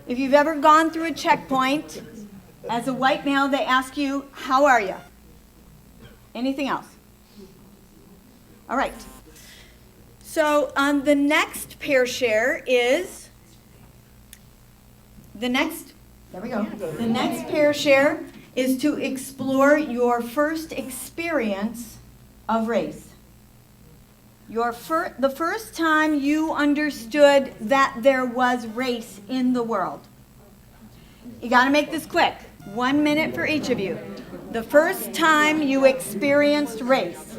If you've ever gone through a checkpoint, as a white male, they ask you, how are you? Anything else? All right. So the next pair share is, the next pair share is to explore your first experience of race. The first time you understood that there was race in the world. You got to make this quick. 1 minute for each of you. The first time you experienced race.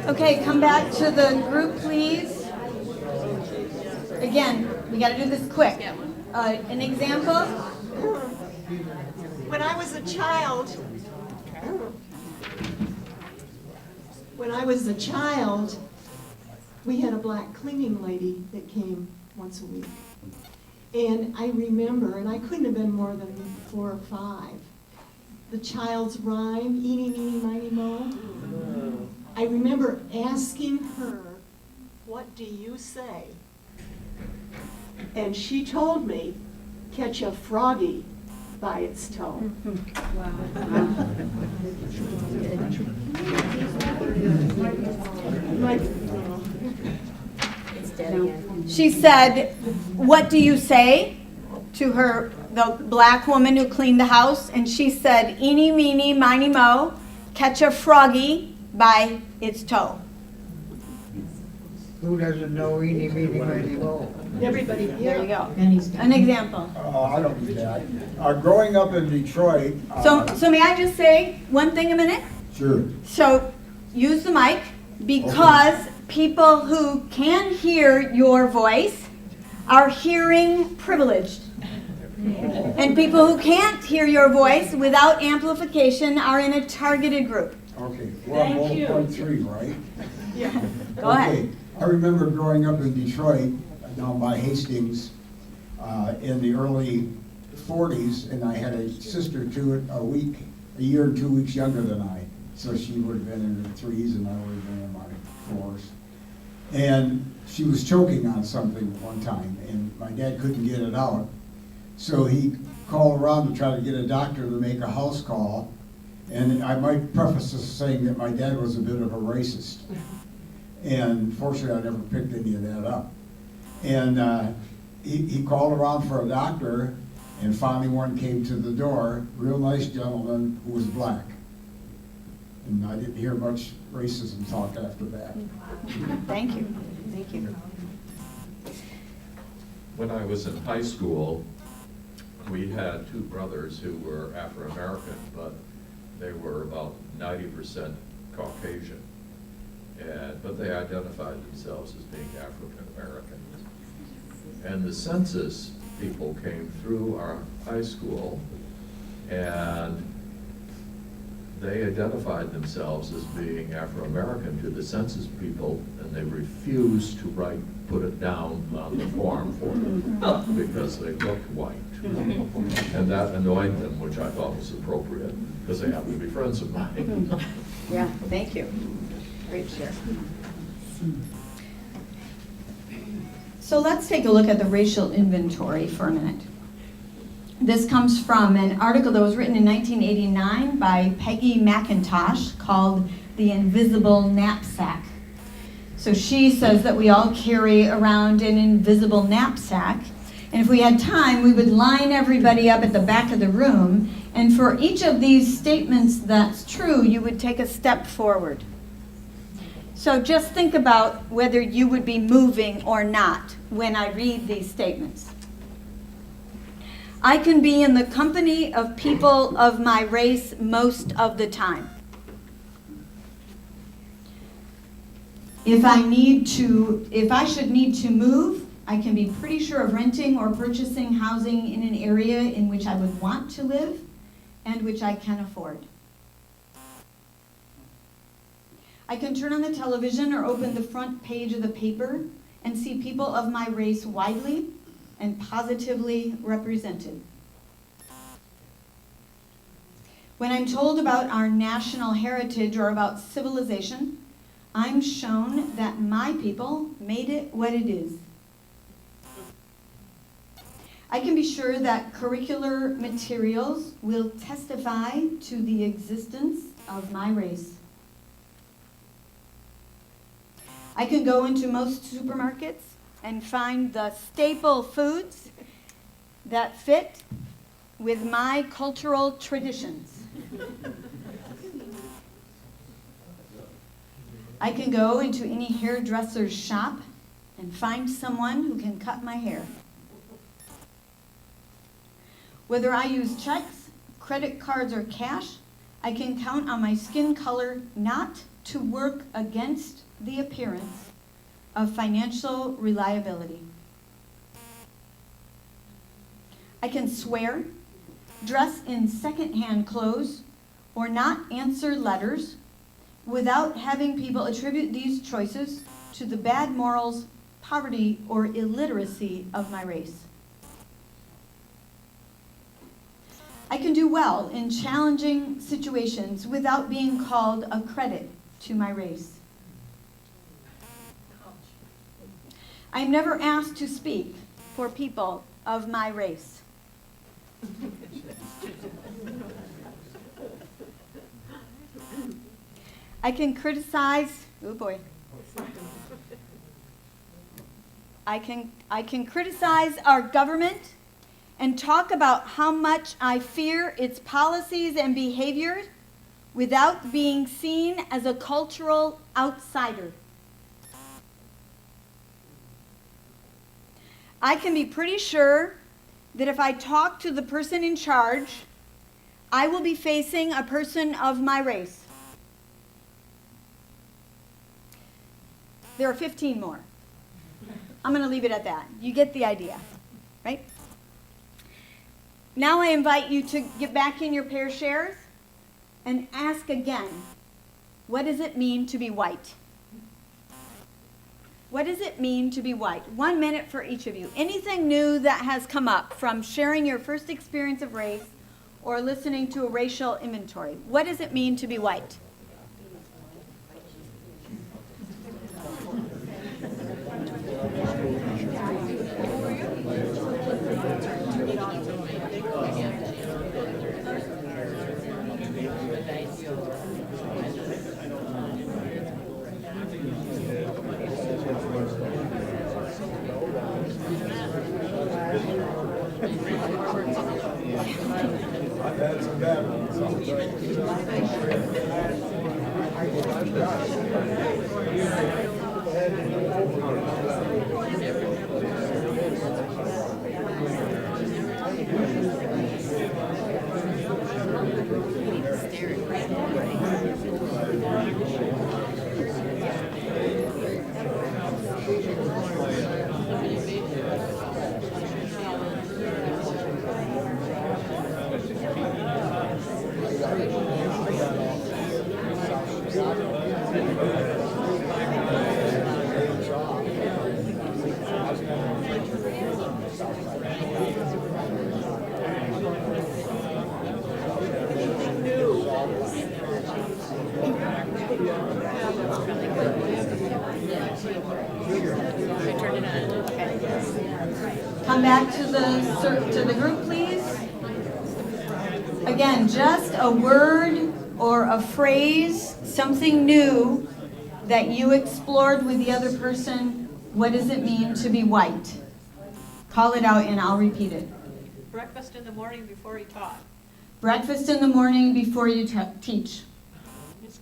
Okay, come back to the group, please. Again, we got to do this quick. An example? When I was a child, we had a black cleaning lady that came once a week. And I remember, and I couldn't have been more than 4 or 5, the child's rhyme, eeny, meeny, miny, moe. I remember asking her, "What do you say?" And she told me, "Catch a froggy by its toe." She said, "What do you say?" to her, the black woman who cleaned the house, and she said, "Eeny, meeny, miny, moe, catch a froggy by its toe." Who doesn't know eeny, meeny, miny, moe? Everybody, There you go. An example. I don't do that. Growing up in Detroit. So may I just say one thing a minute? Sure. So use the mic, because people who can hear your voice are hearing privileged. And people who can't hear your voice without amplification are in a targeted group. Okay, we're on 1.3, right? Yeah. Go ahead. I remember growing up in Detroit, down by Hastings, in the early 40s, and I had a sister a year and 2 weeks younger than I. So she would have been in her 3s and I would have been in my 4s. And she was choking on something one time, and my dad couldn't get it out. So he called around to try to get a doctor to make a house call. And I might preface this saying that my dad was a bit of a racist. And fortunately, I never picked any of that up. And he called around for a doctor, and finally one came to the door, real nice gentleman who was black. And I didn't hear much racism talk after that. Thank you. Thank you. When I was in high school, we had 2 brothers who were Afro-American, but they were about 90% Caucasian. But they identified themselves as being African-American. And the census people came through our high school, and they identified themselves as being Afro-American to the census people, and they refused to put it down on the form for them because they looked white. And that annoyed them, which I thought was appropriate, because they happen to be friends of mine. Yeah, thank you. Great share. So let's take a look at the racial inventory for a minute. This comes from an article that was written in 1989 by Peggy McIntosh called The Invisible Knapsack. So she says that we all carry around an invisible knapsack, And if we had time, we would line everybody up at the back of the room, and for each of these statements that's true, you would take a step forward. So just think about whether you would be moving or not when I read these statements. I can be in the company of people of my race most of the time. If I should need to move, I can be pretty sure of renting or purchasing housing in an area in which I would want to live and which I can afford. I can turn on the television or open the front page of the paper and see people of my race widely and positively represented. When I'm told about our national heritage or about civilization, I'm shown that my people made it what it is. I can be sure that curricular materials will testify to the existence of my race. I can go into most supermarkets and find the staple foods that fit with my cultural traditions. I can go into any hairdresser's shop and find someone who can cut my hair. Whether I use checks, credit cards, or cash, I can count on my skin color not to work against the appearance of financial reliability. I can swear, dress in second-hand clothes, or not answer letters without having people attribute these choices to the bad morals, poverty, or illiteracy of my race. I can do well in challenging situations without being called a credit to my race. I'm never asked to speak for people of my race. I can criticize, oh boy. I can criticize our government and talk about how much I fear its policies and behaviors without being seen as a cultural outsider. I can be pretty sure that if I talk to the person in charge, I will be facing a person of my race. There are 15 more. I'm going to leave it at that. You get the idea, right? Now I invite you to get back in your pair shares and ask again, what does it mean to be white? What does it mean to be white? 1 minute for each of you. Anything new that has come up from sharing your first experience of race or listening to a racial inventory? What does it mean to be white? Come back to the group, please. Again, just a word or a phrase, something new that you explored with the other person. What does it mean to be white? Call it out and I'll repeat it. Breakfast in the morning before he taught, Breakfast in the morning before you teach.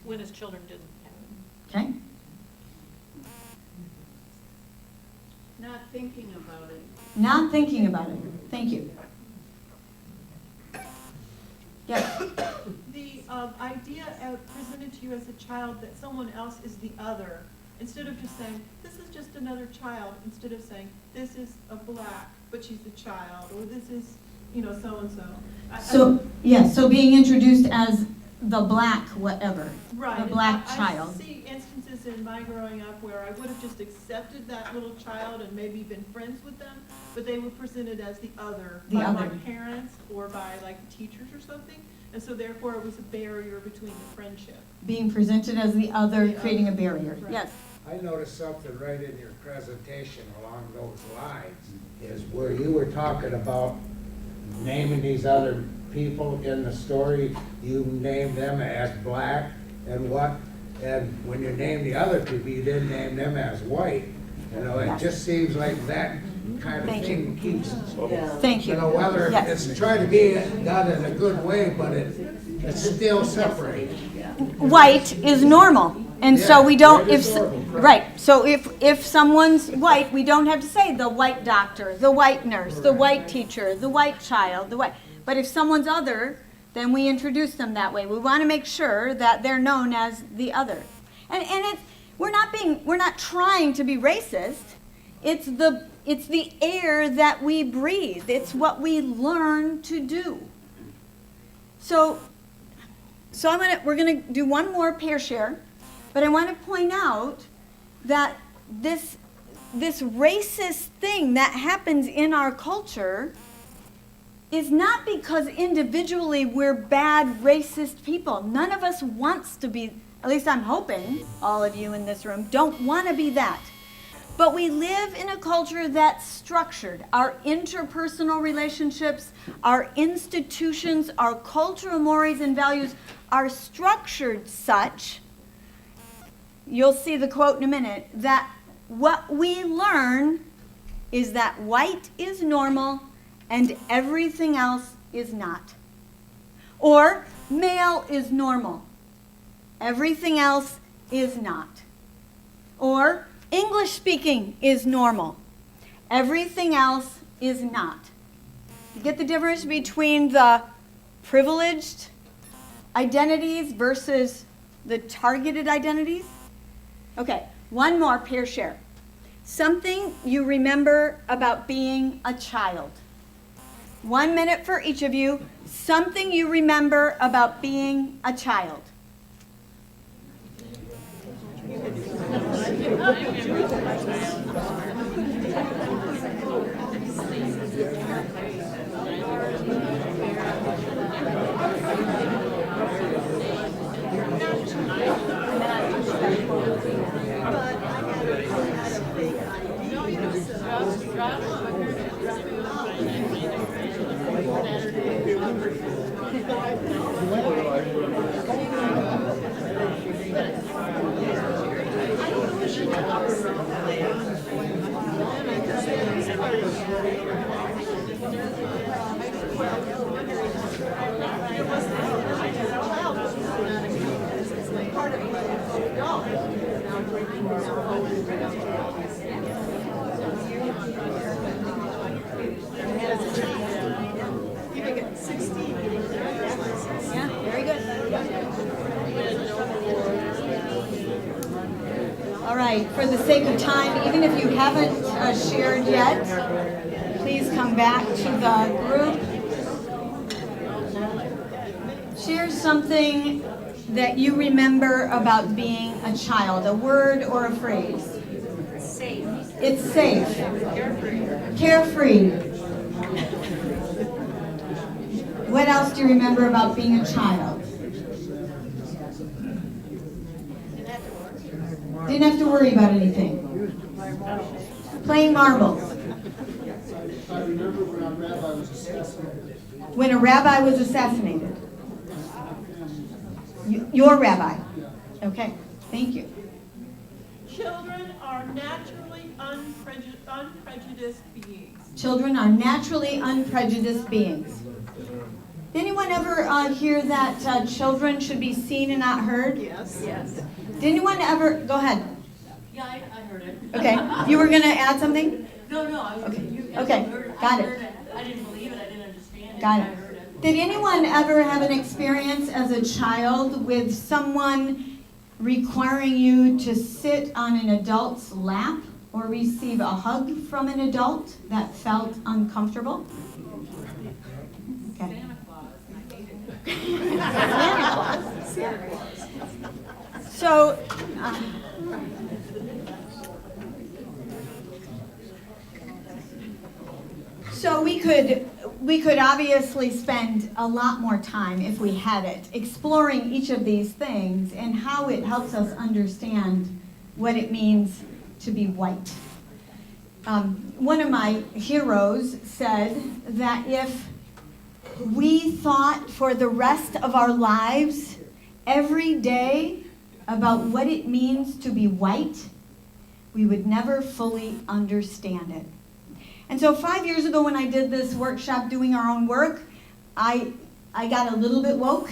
when his children didn't have it. Okay? Not thinking about it. Not thinking about it. Thank you. Yes. The idea presented to you as a child that someone else is the other, instead of just saying, this is just another child, instead of saying, this is a black, but she's a child, or this is, so-and-so. So, yes, so being introduced as the black whatever. Right. The and black I child. see instances in my growing up where I would have just accepted that little child and maybe been friends with them, but they were presented as the other The by other. my parents or by like teachers or something, and so therefore it was a barrier between the friendship. Being presented as the other, The creating a other. barrier. Right. Yes. I noticed something right in your presentation along those lines, is where you were talking about naming these other people in the story, you named them as black and what, and when you named the other people, you didn't name them as white. It just seems like that kind of Thank thing keeps, Thank you. whether Yes. it's trying to be done in a good way, but it's still separated. White is normal. And so Yeah, we don't, white is if, normal, right, so if someone's white, we don't have to say the white doctor, the white nurse, the white teacher, the white child, the white, but if someone's other, then we introduce them that way. We want to make sure that they're known as the other. And it's, we're not trying to be racist. It's the air that we breathe. It's what we learn to do. So we're gonna do one more pair share, but I want to point out that this racist thing that happens in our culture is not because individually we're bad racist people. None of us wants to be, at least I'm hoping all of you in this room don't want to be that. But we live in a culture that's structured. Our interpersonal relationships, our institutions, our cultural mores and values are structured such, you'll see the quote in a minute, that what we learn is that white is normal and everything else is not. Or male is normal, everything else is not. Or English speaking is normal, everything else is not. You get the difference between the privileged identities versus the targeted identities? Okay, one more peer share. Something you remember about being a child. 1 minute for each of you. Something you remember about being a child. Yeah, very good. All right, for the sake of time, even if you haven't shared yet, please come back to the group. Share something that you remember about being a child, a word or a phrase. Safe. It's safe. Carefree. What else do you remember about being a child? Didn't have to worry about anything. Playing marbles. I remember when our rabbi was assassinated. When a rabbi was assassinated. Your rabbi. Okay, thank you. Children are naturally unprejudiced beings. Children are naturally unprejudiced beings. Did anyone ever hear that children should be seen and not heard? Yes. Yes. Did anyone ever, go ahead. Yeah, I heard it. Okay, you were gonna add something? No, I was, Okay. you Okay, heard it. got I it. heard it. I didn't believe it, I didn't understand it. Got but it. I heard it. Did anyone ever have an experience as a child with someone requiring you to sit on an adult's lap or receive a hug from an adult that felt uncomfortable? Okay. Santa Claus, I hated it. Santa Claus. So, so we could obviously spend a lot more time, if we had it, exploring each of these things and how it helps us understand what it means to be white. One of my heroes said that if we thought for the rest of our lives every day about what it means to be white, we would never fully understand it. And so 5 years ago when I did this workshop, Doing Our Own Work, I got a little bit woke.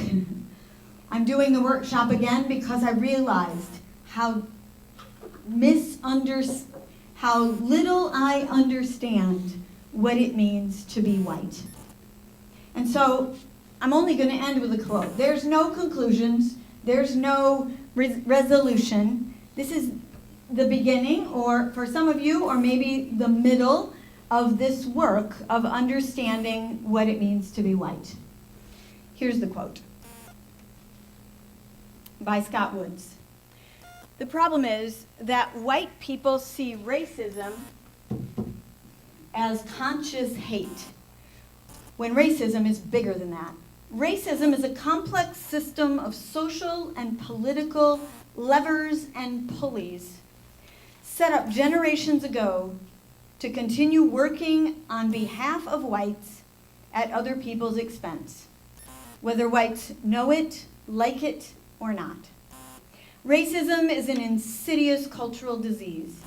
I'm doing the workshop again because I realized how little I understand what it means to be white. And so I'm only going to end with a quote. There's no conclusions. There's no resolution. This is the beginning, or for some of you, or maybe the middle of this work of understanding what it means to be white. Here's the quote by Scott Woods. The problem is that white people see racism as conscious hate, when racism is bigger than that. Racism is a complex system of social and political levers and pulleys set up generations ago to continue working on behalf of whites at other people's expense, whether whites know it, like it, or not. Racism is an insidious cultural disease.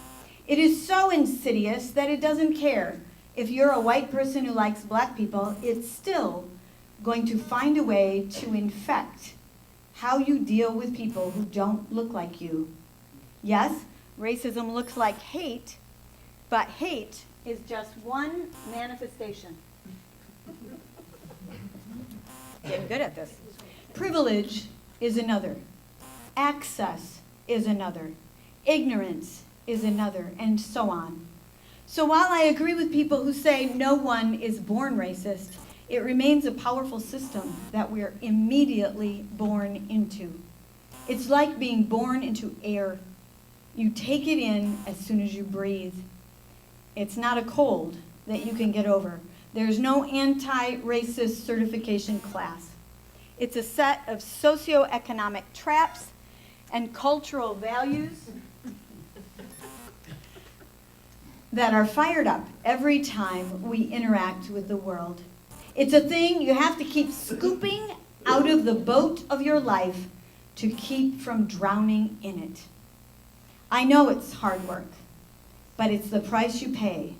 It is so insidious that it doesn't care if you're a white person who likes black people, it's still going to find a way to infect how you deal with people who don't look like you. Yes, racism looks like hate, but hate is just one manifestation. Getting good at this. Privilege is another. Access is another. Ignorance is another, and so on. So while I agree with people who say no one is born racist, it remains a powerful system that we're immediately born into. It's like being born into air. You take it in as soon as you breathe. It's not a cold that you can get over. There's no anti-racist certification class. It's a set of socioeconomic traps and cultural values that are fired up every time we interact with the world. It's a thing you have to keep scooping out of the boat of your life to keep from drowning in it. I know it's hard work, but it's the price you pay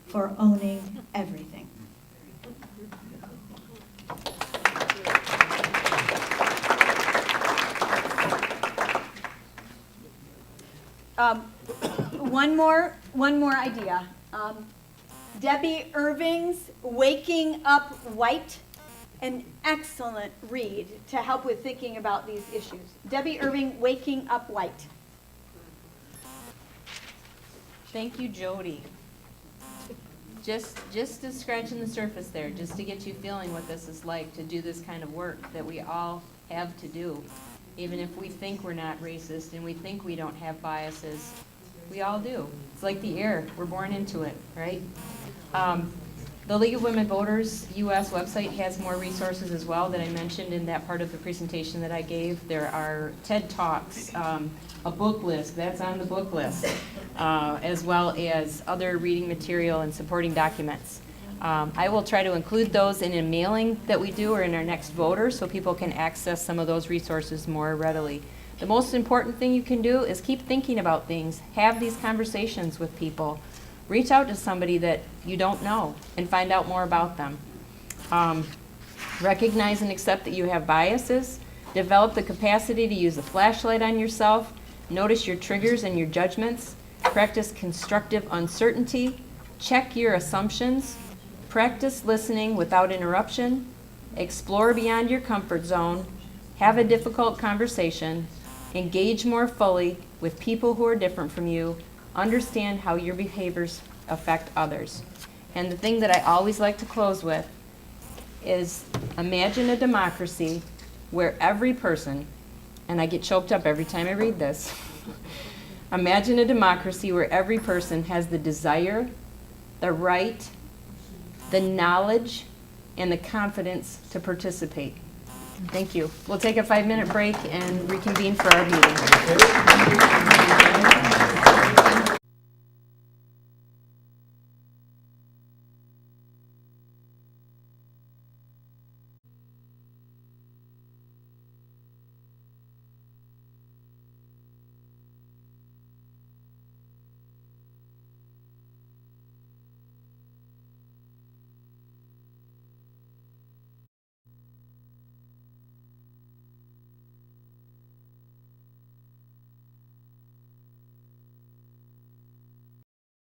for owning everything. One more idea. Debbie Irving's Waking Up White, an excellent read to help with thinking about these issues. Debbie Irving, Waking Up White. Thank you, Jody. Just scratching the surface there, just to get you feeling what this is like to do this kind of work that we all have to do. Even if we think we're not racist and we think we don't have biases, we all do. It's like the air, we're born into it, right? The League of Women Voters US website has more resources as well that I mentioned in that part of the presentation that I gave. There are TED Talks, a book list, that's on the book list, as well as other reading material and supporting documents. I will try to include those in a mailing that we do or in our next voter so people can access some of those resources more readily. The most important thing you can do is keep thinking about things, have these conversations with people. reach out to somebody that you don't know and find out more about them. Recognize and accept that you have biases. Develop the capacity to use a flashlight on yourself. Notice your triggers and your judgments. Practice constructive uncertainty. Check your assumptions. Practice listening without interruption. Explore beyond your comfort zone. Have a difficult conversation. Engage more fully with people who are different from you. Understand how your behaviors affect others. And the thing that I always like to close with is imagine a democracy where every person, and I get choked up every time I read this, imagine a democracy where every person has the desire, the right, the knowledge, and the confidence to participate. Thank you. We'll take a 5-minute break and reconvene for our meeting.